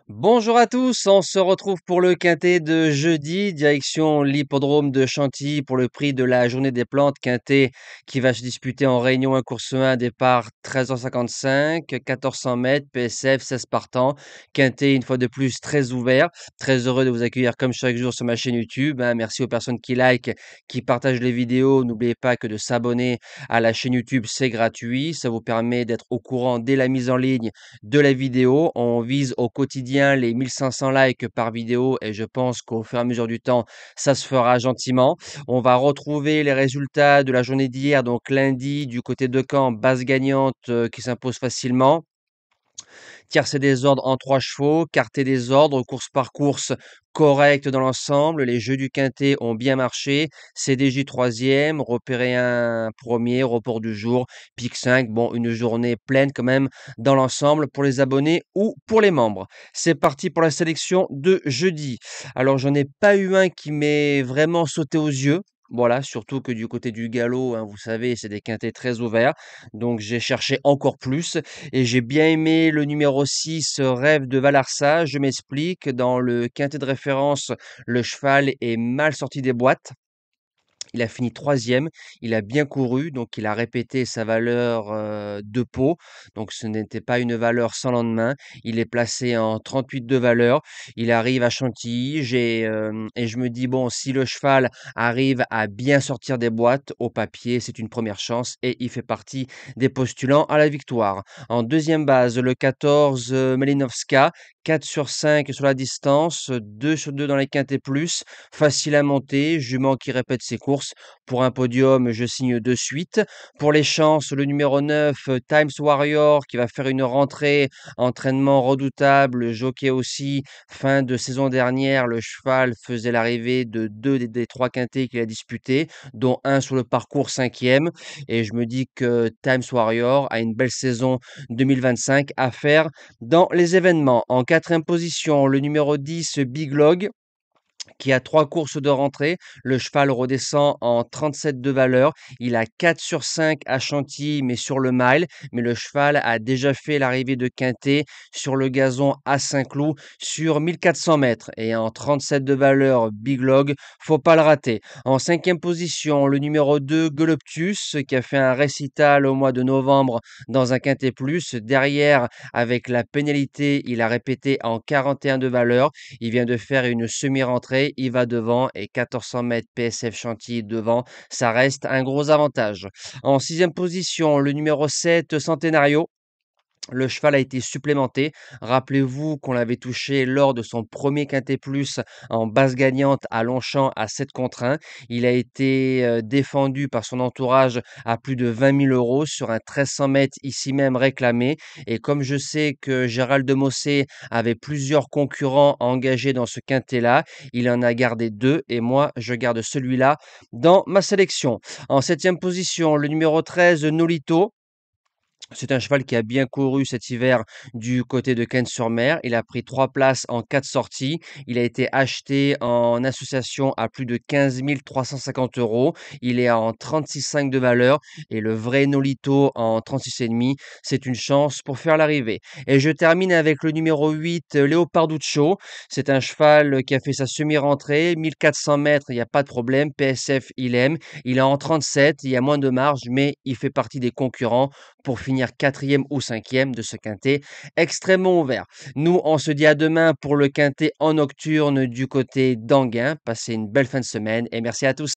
Bonjour à tous, on se retrouve pour le quintet de jeudi, direction l'hippodrome de Chantilly pour le prix de la journée des plantes, quintet qui va se disputer en Réunion 1 course 1, départ 13h55, 1400 mètres, PSF 16 partants, quintet une fois de plus très ouvert, très heureux de vous accueillir comme chaque jour sur ma chaîne YouTube, hein. Merci aux personnes qui like, qui partagent les vidéos, n'oubliez pas que de s'abonner à la chaîne YouTube c'est gratuit, ça vous permet d'être au courant dès la mise en ligne de la vidéo. On vise au quotidien les 1500 likes par vidéo et je pense qu'au fur et à mesure du temps, ça se fera gentiment. On va retrouver les résultats de la journée d'hier, donc lundi, du côté de Caen, base gagnante qui s'impose facilement. Tiercé des ordres en 3 chevaux, quarté des ordres, course par course, correct dans l'ensemble. Les jeux du quintet ont bien marché. CDJ troisième, repéré un premier, report du jour, pic 5. Bon, une journée pleine quand même dans l'ensemble pour les abonnés ou pour les membres. C'est parti pour la sélection de jeudi. Alors, j'en ai pas eu un qui m'est vraiment sauté aux yeux. Voilà, surtout que du côté du galop, hein, vous savez, c'est des quintets très ouverts. Donc, j'ai cherché encore plus. Et j'ai bien aimé le numéro 6, Rêve de Valarsa. Je m'explique, dans le quintet de référence, le cheval est mal sorti des boîtes. Il a fini troisième, il a bien couru, donc il a répété sa valeur de pot, donc ce n'était pas une valeur sans lendemain. Il est placé en 38 de valeur, il arrive à Chantilly, et je me dis, bon, si le cheval arrive à bien sortir des boîtes, au papier, c'est une première chance, et il fait partie des postulants à la victoire. En deuxième base, le 14, Malinovska, 4 sur 5 sur la distance, 2 sur 2 dans les quintés plus, facile à monter, jument qui répète ses courses. Pour un podium, je signe de suite. Pour les chances, le numéro 9, Times Warrior, qui va faire une rentrée, entraînement redoutable, jockey aussi. Fin de saison dernière, le cheval faisait l'arrivée de 2 des 3 quintés qu'il a disputés, dont un sur le parcours 5e. Et je me dis que Times Warrior a une belle saison 2025 à faire dans les événements. En quatrième position, le numéro 10, Big Log, qui a 3 courses de rentrée. Le cheval redescend en 37 de valeur. Il a 4 sur 5 à Chantilly, mais sur le mile. Mais le cheval a déjà fait l'arrivée de Quintet sur le gazon à Saint-Cloud sur 1400 mètres. Et en 37 de valeur, Big Log, faut pas le rater. En cinquième position, le numéro 2, Goloptus, qui a fait un récital au mois de novembre dans un Quintet Plus. Derrière, avec la pénalité, il a répété en 41 de valeur. Il vient de faire une semi-rentrée, il va devant et 1400 mètres PSF Chantilly devant, ça reste un gros avantage. En sixième position, le numéro 7, Centenario. Le cheval a été supplémenté. Rappelez-vous qu'on l'avait touché lors de son premier Quintet Plus en base gagnante à Longchamp à 7 contre 1. Il a été défendu par son entourage à plus de 20 000 euros sur un 1300 mètres ici même réclamé. Et comme je sais que Gérald de Mossé avait plusieurs concurrents engagés dans ce Quintet-là, il en a gardé 2 et moi je garde celui-là dans ma sélection. En septième position, le numéro 13, Nolito. C'est un cheval qui a bien couru cet hiver du côté de Cannes-sur-Mer. Il a pris 3 places en 4 sorties. Il a été acheté en association à plus de 15 350 euros. Il est en 36,5 de valeur et le vrai Nolito en 36,5. C'est une chance pour faire l'arrivée. Et je termine avec le numéro 8, Leoparduccio. C'est un cheval qui a fait sa semi-rentrée, 1400 mètres, il n'y a pas de problème. PSF, il aime. Il est en 37, il y a moins de marge, mais il fait partie des concurrents pour finir quatrième ou cinquième de ce quintet extrêmement ouvert. Nous, on se dit à demain pour le quintet en nocturne du côté d'Anguin. Passez une belle fin de semaine et merci à tous.